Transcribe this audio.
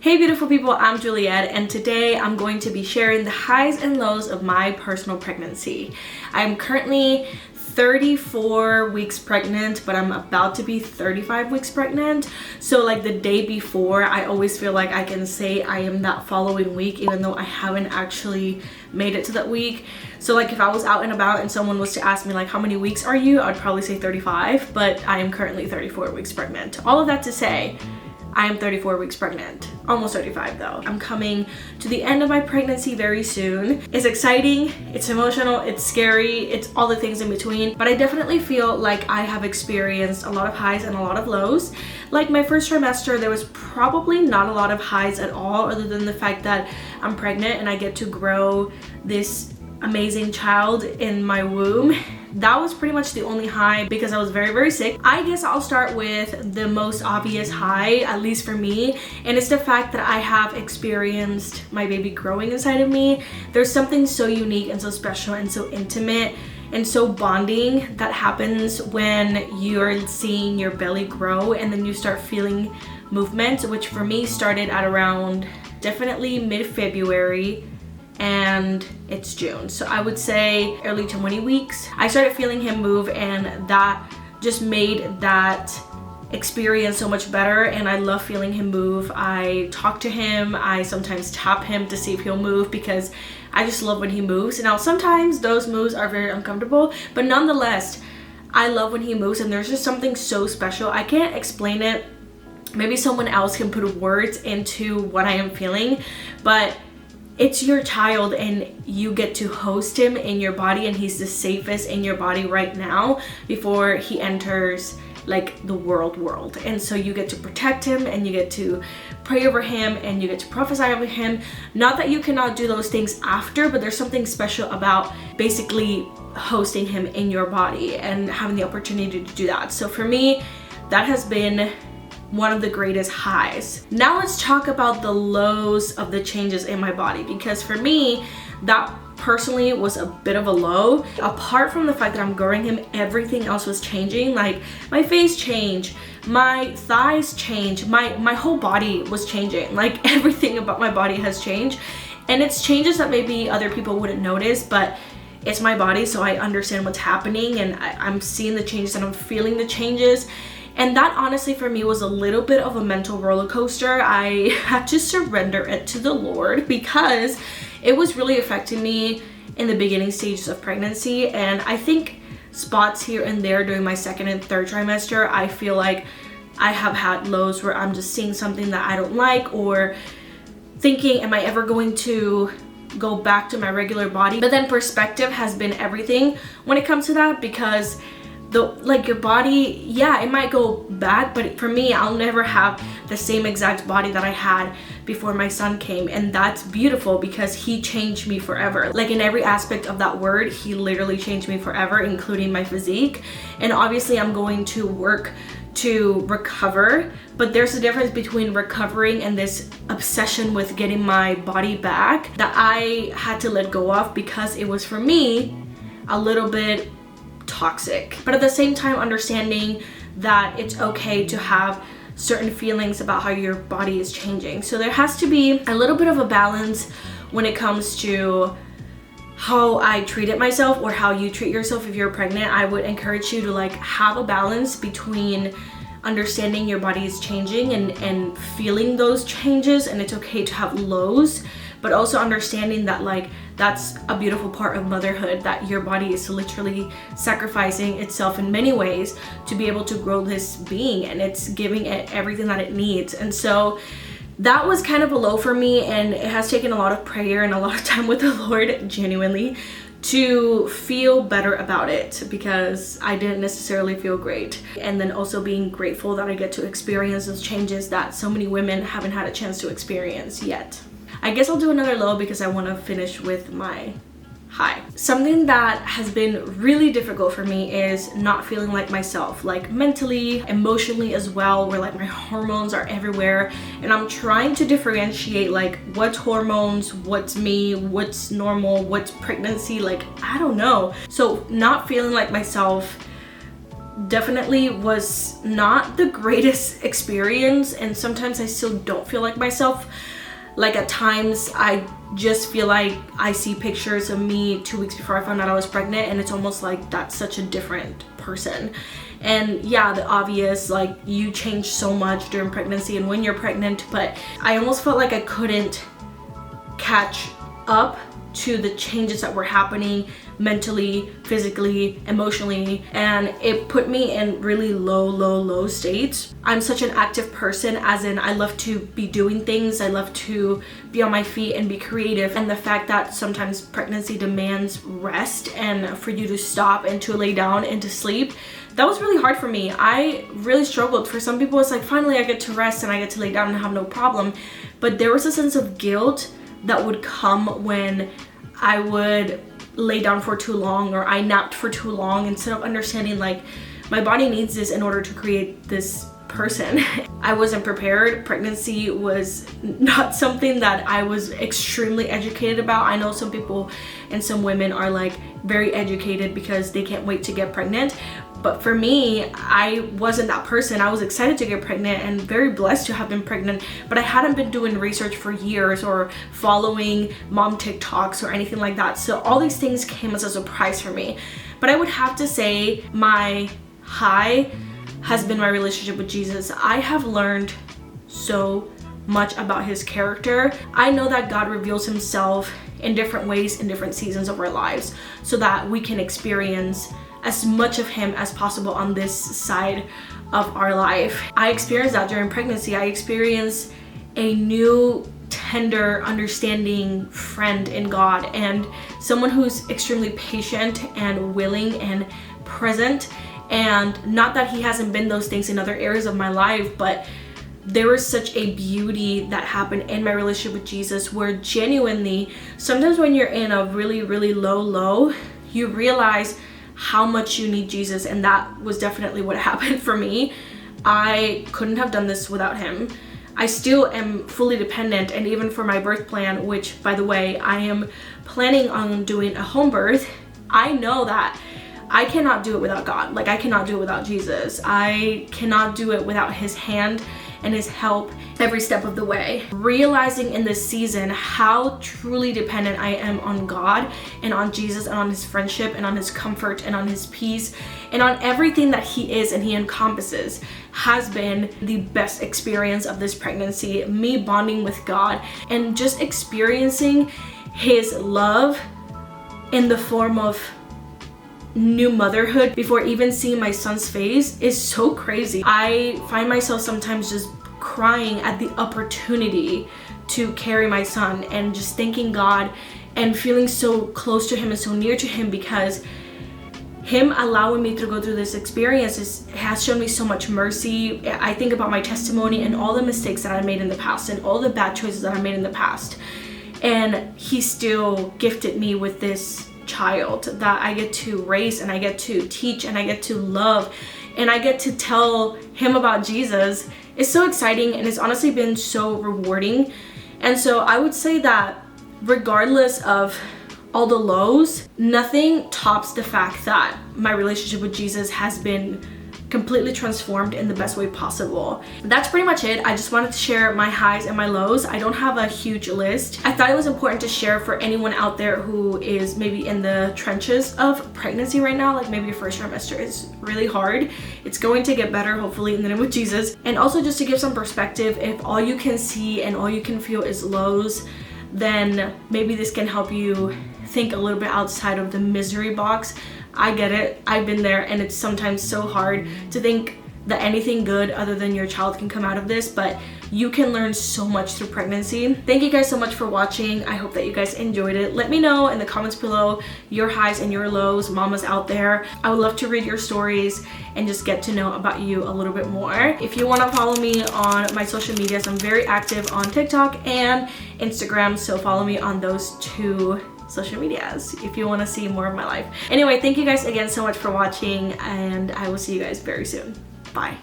Hey beautiful people, I'm Juliet and today I'm going to be sharing the highs and lows of my personal pregnancy. I'm currently 34 weeks pregnant, but I'm about to be 35 weeks pregnant. So like the day before, I always feel like I can say I am that following week even though I haven't actually made it to that week. So like if I was out and about and someone was to ask me like how many weeks are you, I'd probably say 35, but I am currently 34 weeks pregnant. All of that to say, I am 34 weeks pregnant, almost 35 though. I'm coming to the end of my pregnancy very soon. It's exciting, it's emotional, it's scary, it's all the things in between, but I definitely feel like I have experienced a lot of highs and a lot of lows. Like my first trimester, there was probably not a lot of highs at all other than the fact that I'm pregnant and I get to grow this amazing child in my womb. That was pretty much the only high because I was very sick. I guess I'll start with the most obvious high, at least for me, and it's the fact that I have experienced my baby growing inside of me. There's something so unique and so special and so intimate and so bonding that happens when you're seeing your belly grow and then you start feeling movement, which for me started at around definitely mid-February and it's June, so I would say early 20 weeks. I started feeling him move and that just made that experience so much better, and I love feeling him move. I talk to him, I sometimes tap him to see if he'll move because I just love when he moves. Now sometimes those moves are very uncomfortable, but nonetheless I love when he moves and there's just something so special. I can't explain it. Maybe someone else can put words into what I am feeling, but it's your child and you get to host him in your body, and he's the safest in your body right now before he enters like the world. And so you get to protect him and you get to pray over him and you get to prophesy over him. Not that you cannot do those things after, but there's something special about basically hosting him in your body and having the opportunity to do that. So for me, that has been one of the greatest highs. Now let's talk about the lows of the changes in my body, because for me, that personally was a bit of a low. Apart from the fact that I'm growing him, everything else was changing. Like my face changed, my thighs changed, my whole body was changing. Like everything about my body has changed, and it's changes that maybe other people wouldn't notice, but it's my body, so I understand what's happening and I'm seeing the changes and I'm feeling the changes. And that honestly for me was a little bit of a mental roller coaster. I had to surrender it to the Lord because it was really affecting me in the beginning stages of pregnancy. And I think spots here and there during my second and third trimester, I feel like I have had lows where I'm just seeing something that I don't like or thinking, am I ever going to go back to my regular body? But then perspective has been everything when it comes to that, because like your body, yeah, it might go bad, but for me, I'll never have the same exact body that I had before my son came, and that's beautiful because he changed me forever. Like in every aspect of that word, he literally changed me forever, including my physique. And obviously I'm going to work to recover, but there's a difference between recovering and this obsession with getting my body back that I had to let go of because it was for me a little bit toxic. But at the same time, understanding that it's okay to have certain feelings about how your body is changing. So there has to be a little bit of a balance when it comes to how I treated myself or how you treat yourself if you're pregnant. I would encourage you to like have a balance between understanding your body is changing and feeling those changes, and it's okay to have lows, but also understanding that like that's a beautiful part of motherhood, that your body is literally sacrificing itself in many ways to be able to grow this being, and it's giving it everything that it needs. And so that was kind of a low for me, and it has taken a lot of prayer and a lot of time with the Lord, genuinely, to feel better about it because I didn't necessarily feel great. And then also being grateful that I get to experience those changes that so many women haven't had a chance to experience yet. I guess I'll do another low because I want to finish with my high. Something that has been really difficult for me is not feeling like myself, like mentally, emotionally as well, where like my hormones are everywhere and I'm trying to differentiate like what's hormones, what's me, what's normal, what's pregnancy, like I don't know. So not feeling like myself definitely was not the greatest experience, and sometimes I still don't feel like myself. Like at times I just feel like I see pictures of me 2 weeks before I found out I was pregnant, and it's almost like that's such a different person. And yeah, the obvious, like, you change so much during pregnancy and when you're pregnant, but I almost felt like I couldn't catch up to the changes that were happening mentally, physically, emotionally, and it put me in really low states. I'm such an active person, as in I love to be doing things, I love to be on my feet and be creative, and the fact that sometimes pregnancy demands rest and for you to stop and to lay down and to sleep, that was really hard for me. I really struggled. For some people it's like, finally I get to rest and I get to lay down and have no problem, but there was a sense of guilt that would come when I would lay down for too long or I napped for too long, instead of understanding like my body needs this in order to create this person. I wasn't prepared. Pregnancy was not something that I was extremely educated about. I know some people and some women are like very educated because they can't wait to get pregnant. But for me, I wasn't that person. I was excited to get pregnant and very blessed to have been pregnant, but I hadn't been doing research for years or following mom TikToks or anything like that. So all these things came as a surprise for me. But I would have to say my high has been my relationship with Jesus. I have learned so much about his character. I know that God reveals himself in different ways in different seasons of our lives so that we can experience as much of him as possible on this side of our life. I experienced that during pregnancy. I experienced a new, tender, understanding friend in God, and someone who's extremely patient and willing and present. And not that he hasn't been those things in other areas of my life, but there was such a beauty that happened in my relationship with Jesus, where genuinely, sometimes when you're in a really low, you realize how much you need Jesus, and that was definitely what happened for me. I couldn't have done this without him. I still am fully dependent, and even for my birth plan, which by the way, I am planning on doing a home birth, I know that I cannot do it without God. Like, I cannot do it without Jesus. I cannot do it without his hand and his help every step of the way. Realizing in this season how truly dependent I am on God and on Jesus and on his friendship and on his comfort and on his peace and on everything that he is and he encompasses has been the best experience of this pregnancy. Me bonding with God and just experiencing his love in the form of new motherhood before even seeing my son's face is so crazy. I find myself sometimes just crying at the opportunity to carry my son and just thanking God and feeling so close to him and so near to him, because him allowing me to go through this experience has shown me so much mercy. I think about my testimony and all the mistakes that I made in the past and all the bad choices that I made in the past, and he still gifted me with this child that I get to raise and I get to teach and I get to love and I get to tell him about Jesus. It's so exciting, and it's honestly been so rewarding. And so I would say that regardless of all the lows, nothing tops the fact that my relationship with Jesus has been completely transformed in the best way possible. That's pretty much it. I just wanted to share my highs and my lows. I don't have a huge list. I thought it was important to share for anyone out there who is maybe in the trenches of pregnancy right now. Like, maybe your first trimester is really hard. It's going to get better, hopefully, in the name of Jesus. And also just to give some perspective, if all you can see and all you can feel is lows, then maybe this can help you think a little bit outside of the misery box. I get it. I've been there, and it's sometimes so hard to think that anything good other than your child can come out of this, but you can learn so much through pregnancy. Thank you guys so much for watching. I hope that you guys enjoyed it. Let me know in the comments below your highs and your lows, mamas out there. I would love to read your stories and just get to know about you a little bit more. If you want to follow me on my social medias, I'm very active on TikTok and Instagram, so follow me on those two social medias if you want to see more of my life. Anyway, thank you guys again so much for watching, and I will see you guys very soon. Bye.